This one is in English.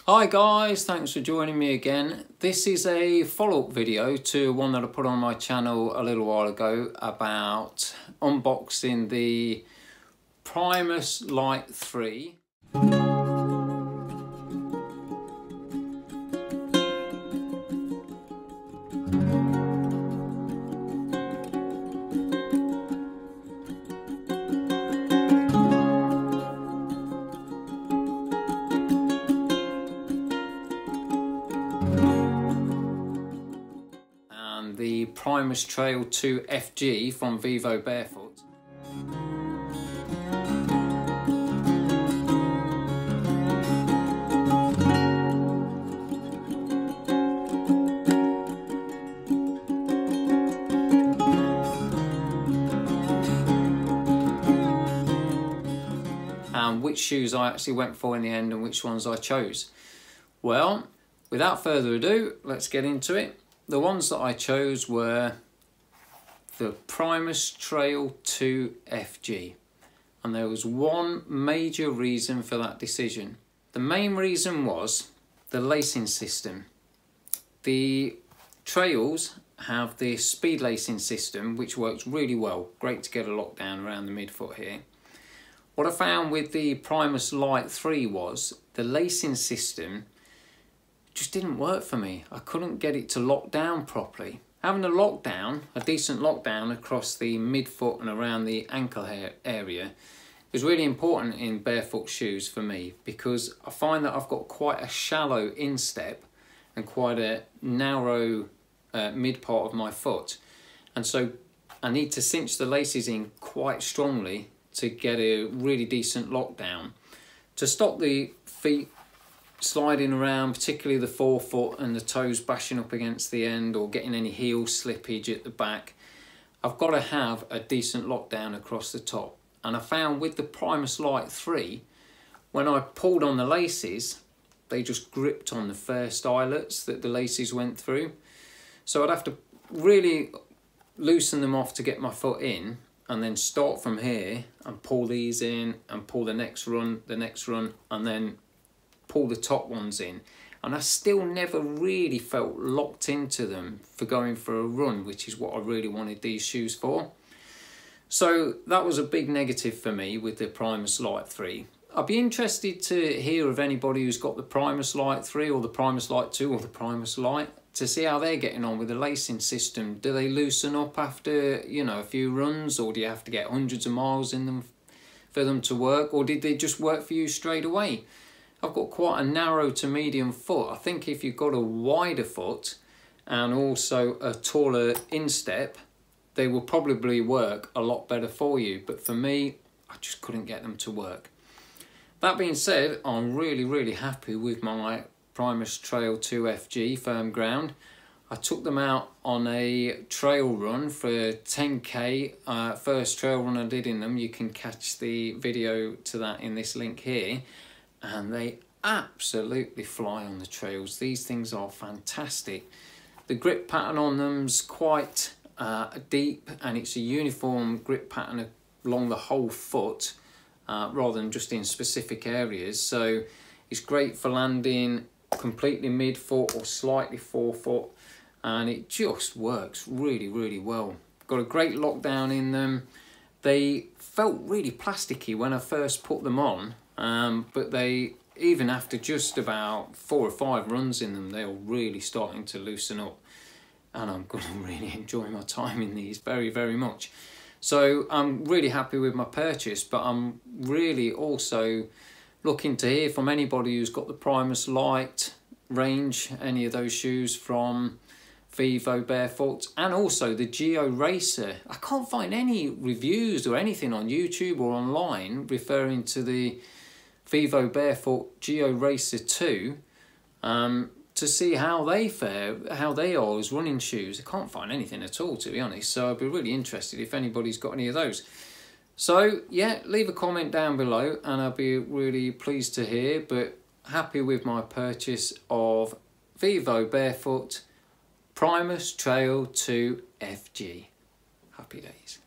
Hi guys, thanks for joining me again. This is a follow-up video to one that I put on my channel a little while ago about unboxing the Primus Lite 3. The Primus Trail 2 FG from Vivobarefoot. And which shoes I actually went for in the end and which ones I chose. Well, without further ado, let's get into it. The ones that I chose were the Primus Trail 2 FG, and there was one major reason for that decision. The main reason was the lacing system. The Trails have this speed lacing system which works really well, great to get a lockdown around the midfoot here. What I found with the Primus Lite 3 was the lacing system just didn't work for me. I couldn't get it to lock down properly. Having a decent lockdown across the midfoot and around the ankle area is really important in barefoot shoes for me, because I find that I've got quite a shallow instep and quite a narrow mid part of my foot, and so I need to cinch the laces in quite strongly to get a really decent lockdown to stop the feet sliding around, particularly the forefoot and the toes bashing up against the end or getting any heel slippage at the back. I've got to have a decent lockdown across the top. And I found with the Primus Lite 3, when I pulled on the laces, they just gripped on the first eyelets that the laces went through. So I'd have to really loosen them off to get my foot in, and then start from here and pull these in and pull the next run, and then pull the top ones in, and I still never really felt locked into them for going for a run, which is what I really wanted these shoes for. So that was a big negative for me with the Primus Lite 3. I'd be interested to hear of anybody who's got the Primus Lite 3 or the Primus Lite 2 or the Primus Lite, to see how they're getting on with the lacing system. Do they loosen up after, you know, a few runs, or do you have to get hundreds of miles in them for them to work, or did they just work for you straight away? I've got quite a narrow to medium foot. I think if you've got a wider foot and also a taller instep, they will probably work a lot better for you. But for me, I just couldn't get them to work. That being said, I'm really happy with my Primus Trail 2 FG firm ground. I took them out on a trail run for 10k, first trail run I did in them. You can catch the video to that in this link here. And they absolutely fly on the trails. These things are fantastic. The grip pattern on them's quite deep, and it's a uniform grip pattern along the whole foot rather than just in specific areas. So it's great for landing completely midfoot or slightly forefoot, and it just works really well. Got a great lockdown in them. They felt really plasticky when I first put them on. But they, even after just about 4 or 5 runs in them, they're really starting to loosen up, and I'm going to really enjoy my time in these very much. So I'm really happy with my purchase, but I'm really also looking to hear from anybody who's got the Primus Lite range, any of those shoes from Vivobarefoot, and also the Geo Racer. I can't find any reviews or anything on YouTube or online referring to the Vivobarefoot Geo Racer 2 to see how they fare, how they are as running shoes. I can't find anything at all, to be honest, so I'd be really interested if anybody's got any of those. So yeah, leave a comment down below and I'll be really pleased to hear. But happy with my purchase of Vivobarefoot Primus Trail 2 FG. Happy days.